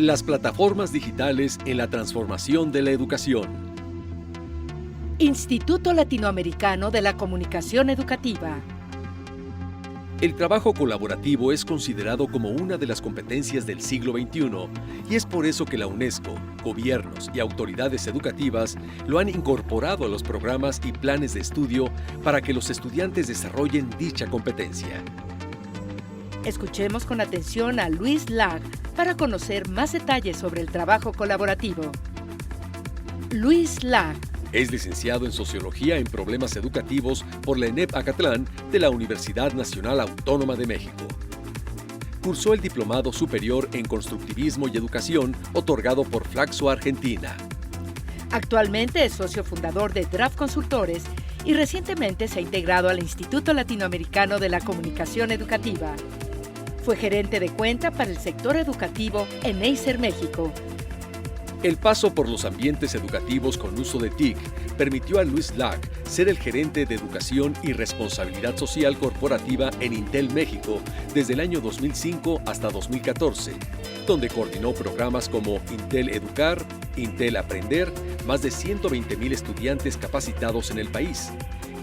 Las plataformas digitales en la transformación de la educación. Instituto Latinoamericano de la Comunicación Educativa. El trabajo colaborativo es considerado como una de las competencias del siglo XXI y es por eso que la UNESCO, gobiernos y autoridades educativas lo han incorporado a los programas y planes de estudio para que los estudiantes desarrollen dicha competencia. Escuchemos con atención a Luis Lag para conocer más detalles sobre el trabajo colaborativo. Luis Lag es licenciado en Sociología en Problemas Educativos por la ENEP Acatlán de la Universidad Nacional Autónoma de México. Cursó el Diplomado Superior en Constructivismo y Educación otorgado por Flaxo Argentina. Actualmente es socio fundador de Draft Consultores y recientemente se ha integrado al Instituto Latinoamericano de la Comunicación Educativa. Fue gerente de cuenta para el sector educativo en Acer México. El paso por los ambientes educativos con uso de TIC permitió a Luis Lag ser el gerente de Educación y Responsabilidad Social Corporativa en Intel México desde el año 2005 hasta 2014, donde coordinó programas como Intel Educar, Intel Aprender, más de 120,000 estudiantes capacitados en el país,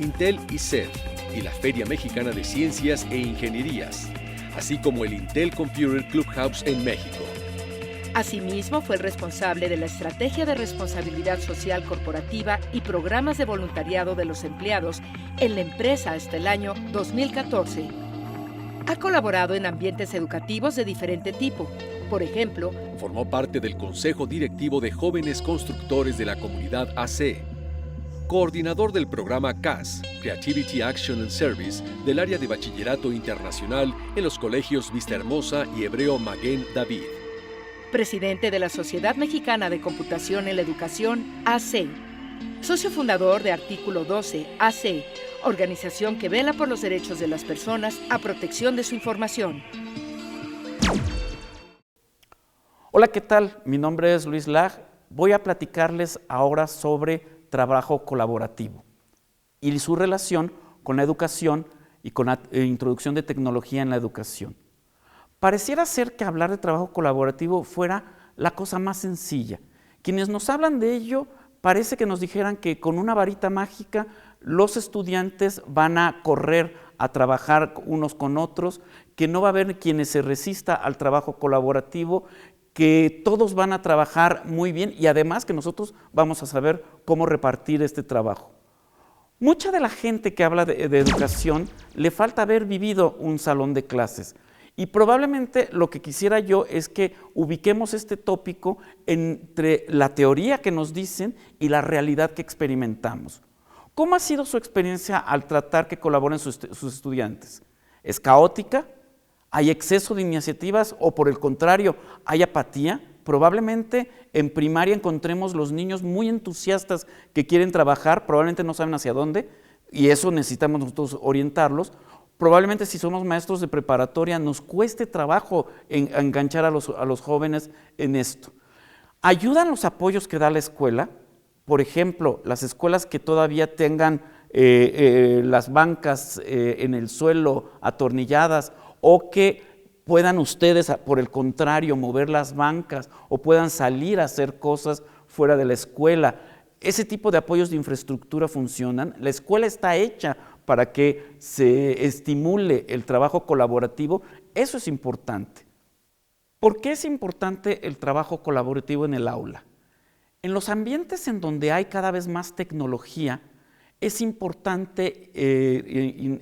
Intel ICED y la Feria Mexicana de Ciencias e Ingenierías, así como el Intel Computer Clubhouse en México. Asimismo, fue el responsable de la Estrategia de Responsabilidad Social Corporativa y programas de voluntariado de los empleados en la empresa hasta el año 2014. Ha colaborado en ambientes educativos de diferente tipo. Por ejemplo, formó parte del Consejo Directivo de Jóvenes Constructores de la Comunidad AC, coordinador del programa CAS, Creativity Action and Service, del área de Bachillerato Internacional en los colegios Vista Hermosa y Hebreo Maguen David. Presidente de la Sociedad Mexicana de Computación en la Educación, AC. Socio fundador de Artículo 12, AC, organización que vela por los derechos de las personas a protección de su información. Hola, ¿qué tal? Mi nombre es Luis Lag. Voy a platicarles ahora sobre trabajo colaborativo y su relación con la educación y con la introducción de tecnología en la educación. Pareciera ser que hablar de trabajo colaborativo fuera la cosa más sencilla. Quienes nos hablan de ello parece que nos dijeran que con una varita mágica los estudiantes van a correr a trabajar unos con otros, que no va a haber quienes se resista al trabajo colaborativo, que todos van a trabajar muy bien y además que nosotros vamos a saber cómo repartir este trabajo. Mucha de la gente que habla de educación le falta haber vivido un salón de clases. Y probablemente lo que quisiera yo es que ubiquemos este tópico entre la teoría que nos dicen y la realidad que experimentamos. ¿Cómo ha sido su experiencia al tratar que colaboren sus estudiantes? ¿Es caótica? ¿Hay exceso de iniciativas o por el contrario, hay apatía? Probablemente en primaria encontremos los niños muy entusiastas que quieren trabajar, probablemente no saben hacia dónde y eso necesitamos nosotros orientarlos. Probablemente si somos maestros de preparatoria nos cueste trabajo enganchar a los jóvenes en esto. ¿Ayudan los apoyos que da la escuela? Por ejemplo, las escuelas que todavía tengan las bancas en el suelo atornilladas o que puedan ustedes, por el contrario, mover las bancas o puedan salir a hacer cosas fuera de la escuela. Ese tipo de apoyos de infraestructura funcionan. La escuela está hecha para que se estimule el trabajo colaborativo. Eso es importante. ¿Por qué es importante el trabajo colaborativo en el aula? En los ambientes en donde hay cada vez más tecnología, es importante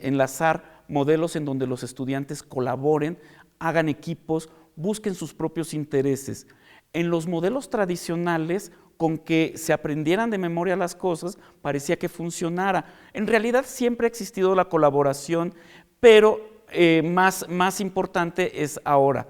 enlazar modelos en donde los estudiantes colaboren, hagan equipos, busquen sus propios intereses. En los modelos tradicionales, con que se aprendieran de memoria las cosas, parecía que funcionara. En realidad siempre ha existido la colaboración, pero más importante es ahora.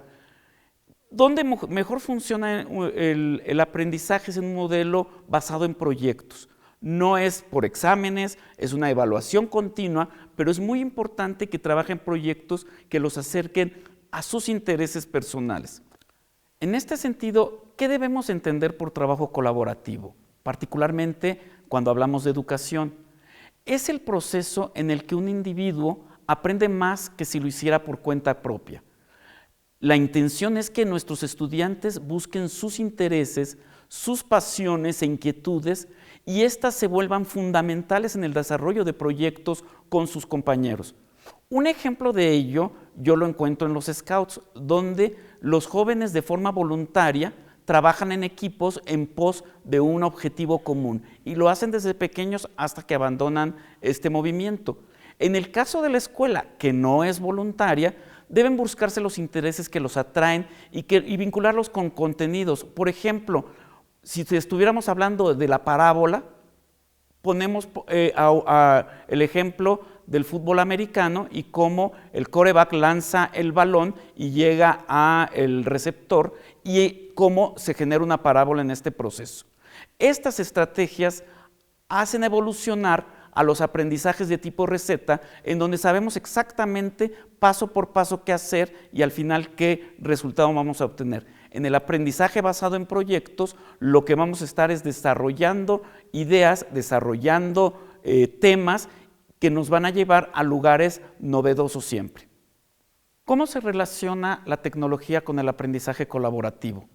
¿Dónde mejor funciona el aprendizaje? Es en un modelo basado en proyectos. No es por exámenes, es una evaluación continua, pero es muy importante que trabajen proyectos que los acerquen a sus intereses personales. En este sentido, ¿qué debemos entender por trabajo colaborativo? Particularmente cuando hablamos de educación. Es el proceso en el que un individuo aprende más que si lo hiciera por cuenta propia. La intención es que nuestros estudiantes busquen sus intereses, sus pasiones e inquietudes y éstas se vuelvan fundamentales en el desarrollo de proyectos con sus compañeros. Un ejemplo de ello yo lo encuentro en los Scouts, donde los jóvenes de forma voluntaria trabajan en equipos en pos de un objetivo común y lo hacen desde pequeños hasta que abandonan este movimiento. En el caso de la escuela, que no es voluntaria, deben buscarse los intereses que los atraen y vincularlos con contenidos. Por ejemplo, si estuviéramos hablando de la parábola, ponemos el ejemplo del fútbol americano y cómo el quarterback lanza el balón y llega al receptor y cómo se genera una parábola en este proceso. Estas estrategias hacen evolucionar a los aprendizajes de tipo receta, en donde sabemos exactamente paso por paso qué hacer y al final qué resultado vamos a obtener. En el aprendizaje basado en proyectos, lo que vamos a estar es desarrollando ideas, desarrollando temas que nos van a llevar a lugares novedosos siempre. ¿Cómo se relaciona la tecnología con el aprendizaje colaborativo?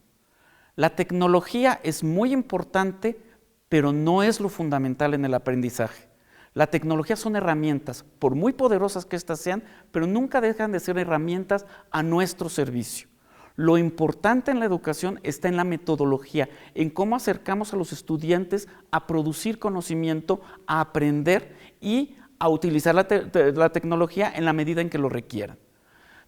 La tecnología es muy importante, pero no es lo fundamental en el aprendizaje. La tecnología son herramientas, por muy poderosas que éstas sean, pero nunca dejan de ser herramientas a nuestro servicio. Lo importante en la educación está en la metodología, en cómo acercamos a los estudiantes a producir conocimiento, a aprender y a utilizar la tecnología en la medida en que lo requieran.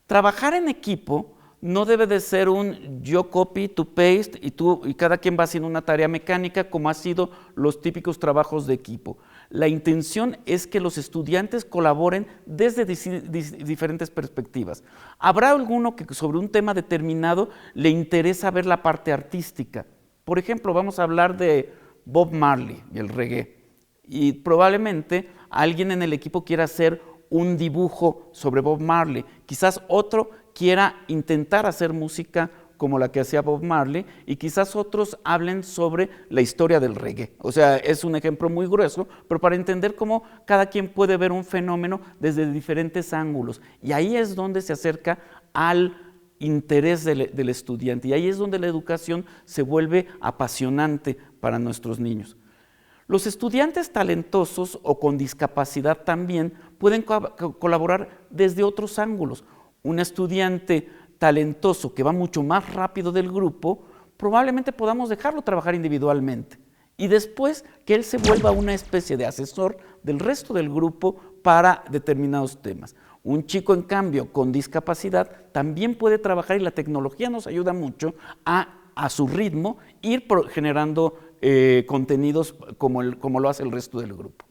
Trabajar en equipo no debe de ser un yo copy, tú paste y cada quien va haciendo una tarea mecánica como ha sido los típicos trabajos de equipo. La intención es que los estudiantes colaboren desde diferentes perspectivas. Habrá alguno que sobre un tema determinado le interesa ver la parte artística. Por ejemplo, vamos a hablar de Bob Marley y el reggae. Y probablemente alguien en el equipo quiera hacer un dibujo sobre Bob Marley. Quizás otro quiera intentar hacer música como la que hacía Bob Marley y quizás otros hablen sobre la historia del reggae. O sea, es un ejemplo muy grueso, pero para entender cómo cada quien puede ver un fenómeno desde diferentes ángulos. Y ahí es donde se acerca al interés del estudiante y ahí es donde la educación se vuelve apasionante para nuestros niños. Los estudiantes talentosos o con discapacidad también pueden colaborar desde otros ángulos. Un estudiante talentoso que va mucho más rápido del grupo, probablemente podamos dejarlo trabajar individualmente y después que él se vuelva una especie de asesor del resto del grupo para determinados temas. Un chico, en cambio, con discapacidad también puede trabajar y la tecnología nos ayuda mucho a su ritmo ir generando contenidos como lo hace el resto del grupo.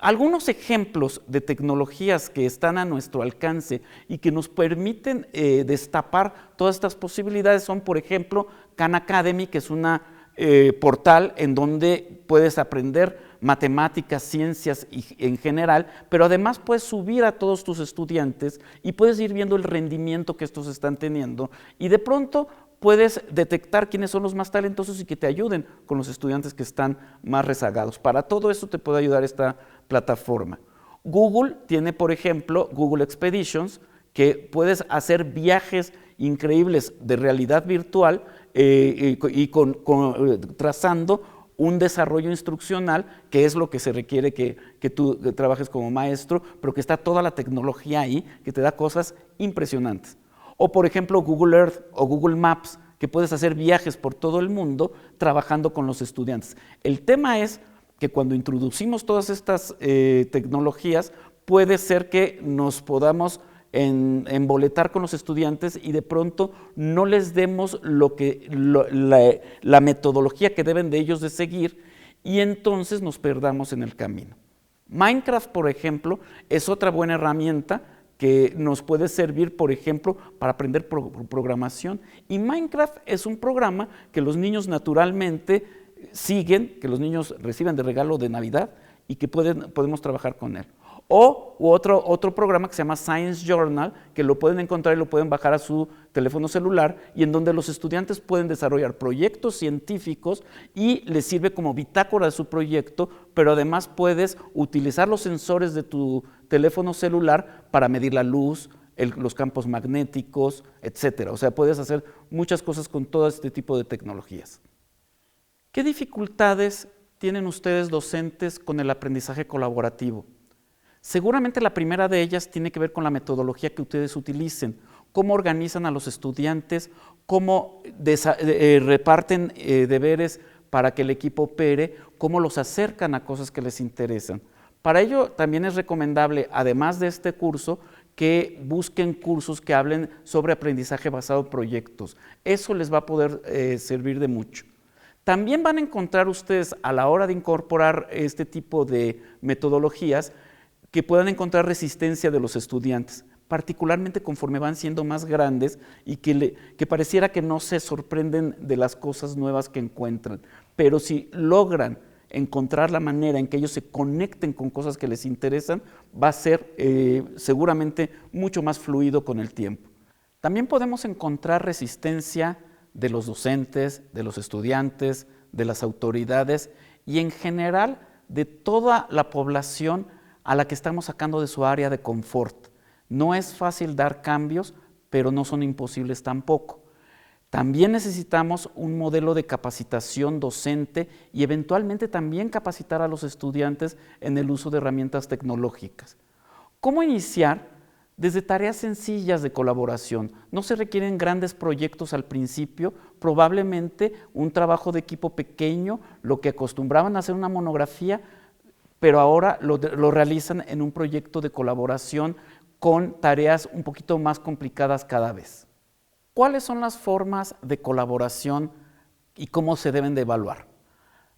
Algunos ejemplos de tecnologías que están a nuestro alcance y que nos permiten destapar todas estas posibilidades son, por ejemplo, Khan Academy, que es una portal en donde puedes aprender matemáticas, ciencias en general, pero además puedes subir a todos tus estudiantes y puedes ir viendo el rendimiento que estos están teniendo y de pronto puedes detectar quiénes son los más talentosos y que te ayuden con los estudiantes que están más rezagados. Para todo eso te puede ayudar esta plataforma. Google tiene, por ejemplo, Google Expeditions, que puedes hacer viajes increíbles de realidad virtual trazando un desarrollo instruccional, que es lo que se requiere que tú trabajes como maestro, pero que está toda la tecnología ahí, que te da cosas impresionantes. O por ejemplo Google Earth o Google Maps, que puedes hacer viajes por todo el mundo trabajando con los estudiantes. El tema es que cuando introducimos todas estas tecnologías, puede ser que nos podamos emboletar con los estudiantes y de pronto no les demos la metodología que deben de ellos de seguir y entonces nos perdamos en el camino. Minecraft, por ejemplo, es otra buena herramienta que nos puede servir, por ejemplo, para aprender programación. Y Minecraft es un programa que los niños naturalmente siguen, que los niños reciben de regalo de Navidad y que podemos trabajar con él. O otro programa que se llama Science Journal, que lo pueden encontrar y lo pueden bajar a su teléfono celular y en donde los estudiantes pueden desarrollar proyectos científicos y les sirve como bitácora de su proyecto, pero además puedes utilizar los sensores de tu teléfono celular para medir la luz, los campos magnéticos, etcétera. O sea, puedes hacer muchas cosas con todo este tipo de tecnologías. ¿Qué dificultades tienen ustedes docentes con el aprendizaje colaborativo? Seguramente la primera de ellas tiene que ver con la metodología que ustedes utilicen, cómo organizan a los estudiantes, cómo reparten deberes para que el equipo opere, cómo los acercan a cosas que les interesan. Para ello también es recomendable, además de este curso, que busquen cursos que hablen sobre aprendizaje basado en proyectos. Eso les va a poder servir de mucho. También van a encontrar ustedes, a la hora de incorporar este tipo de metodologías, que puedan encontrar resistencia de los estudiantes, particularmente conforme van siendo más grandes y que pareciera que no se sorprenden de las cosas nuevas que encuentran. Pero si logran encontrar la manera en que ellos se conecten con cosas que les interesan, va a ser seguramente mucho más fluido con el tiempo. También podemos encontrar resistencia de los docentes, de los estudiantes, de las autoridades y en general de toda la población a la que estamos sacando de su área de confort. No es fácil dar cambios, pero no son imposibles tampoco. También necesitamos un modelo de capacitación docente y eventualmente también capacitar a los estudiantes en el uso de herramientas tecnológicas. ¿Cómo iniciar? Desde tareas sencillas de colaboración. No se requieren grandes proyectos al principio, probablemente un trabajo de equipo pequeño, lo que acostumbraban a hacer una monografía, pero ahora lo realizan en un proyecto de colaboración con tareas un poquito más complicadas cada vez. ¿Cuáles son las formas de colaboración y cómo se deben de evaluar?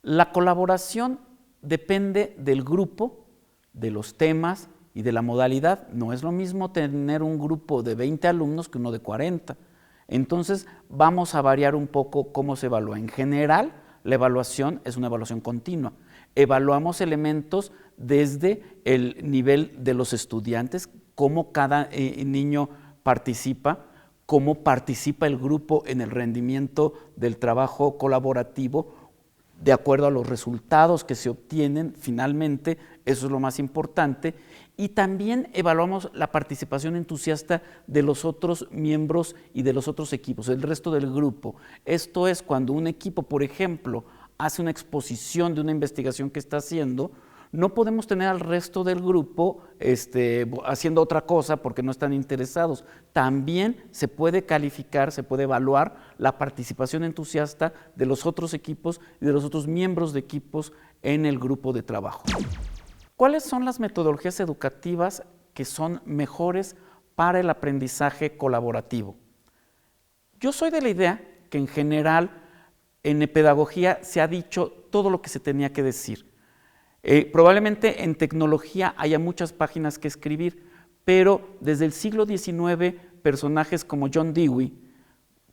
La colaboración depende del grupo, de los temas y de la modalidad. No es lo mismo tener un grupo de 20 alumnos que uno de 40. Entonces vamos a variar un poco cómo se evalúa. En general, la evaluación es una evaluación continua. Evaluamos elementos desde el nivel de los estudiantes, cómo cada niño participa, cómo participa el grupo en el rendimiento del trabajo colaborativo, de acuerdo a los resultados que se obtienen finalmente, eso es lo más importante, y también evaluamos la participación entusiasta de los otros miembros y de los otros equipos, el resto del grupo. Esto es cuando un equipo, por ejemplo, hace una exposición de una investigación que está haciendo, no podemos tener al resto del grupo haciendo otra cosa porque no están interesados. También se puede calificar, se puede evaluar la participación entusiasta de los otros equipos y de los otros miembros de equipos en el grupo de trabajo. ¿Cuáles son las metodologías educativas que son mejores para el aprendizaje colaborativo? Yo soy de la idea que en general en pedagogía se ha dicho todo lo que se tenía que decir. Probablemente en tecnología haya muchas páginas que escribir, pero desde el siglo XIX personajes como John Dewey,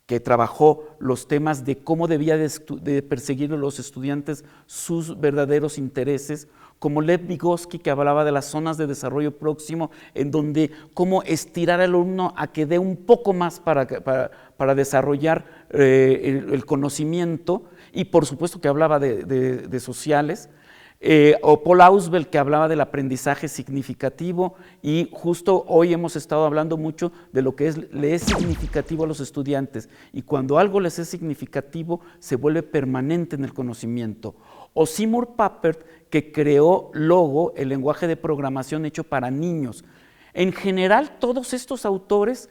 que trabajó los temas de cómo debía de perseguir los estudiantes sus verdaderos intereses, como Lev Vygotsky, que hablaba de las zonas de desarrollo próximo, en donde cómo estirar al alumno a que dé un poco más para desarrollar el conocimiento, y por supuesto que hablaba de sociales, o Paul Ausubel, que hablaba del aprendizaje significativo, y justo hoy hemos estado hablando mucho de lo que le es significativo a los estudiantes, y cuando algo les es significativo se vuelve permanente en el conocimiento. O Seymour Papert, que creó Logo, el lenguaje de programación hecho para niños. En general, todos estos autores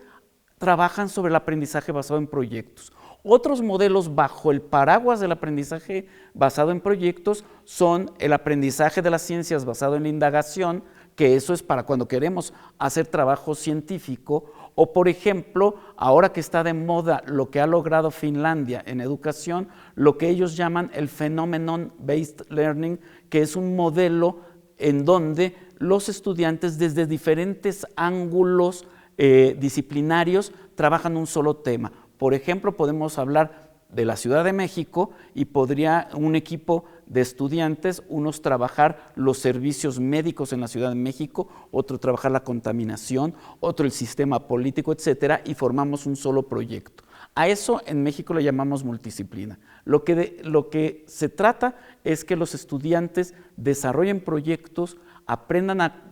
trabajan sobre el aprendizaje basado en proyectos. Otros modelos bajo el paraguas del aprendizaje basado en proyectos son el aprendizaje de las ciencias basado en la indagación, que eso es para cuando queremos hacer trabajo científico, o por ejemplo, ahora que está de moda lo que ha logrado Finlandia en educación, lo que ellos llaman el phenomenon-based learning, que es un modelo en donde los estudiantes desde diferentes ángulos disciplinarios trabajan un solo tema. Por ejemplo, podemos hablar de la Ciudad de México y podría un equipo de estudiantes, unos trabajar los servicios médicos en la Ciudad de México, otro trabajar la contaminación, otro el sistema político, etcétera, y formamos un solo proyecto. A eso en México le llamamos multidisciplina. Lo que se trata es que los estudiantes desarrollen proyectos, aprendan a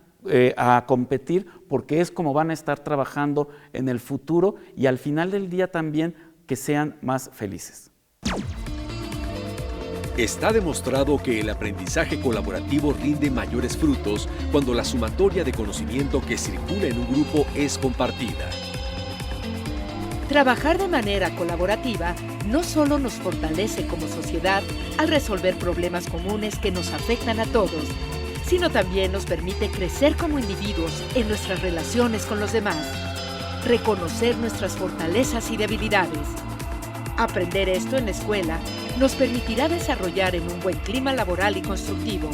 a competir, porque es como van a estar trabajando en el futuro y al final del día también que sean más felices. Está demostrado que el aprendizaje colaborativo rinde mayores frutos cuando la sumatoria de conocimiento que circula en un grupo es compartida. Trabajar de manera colaborativa no solo nos fortalece como sociedad al resolver problemas comunes que nos afectan a todos, sino también nos permite crecer como individuos en nuestras relaciones con los demás, reconocer nuestras fortalezas y debilidades. Aprender esto en la escuela nos permitirá desarrollar en un buen clima laboral y constructivo.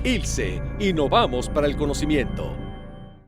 ILSE, innovamos para el conocimiento.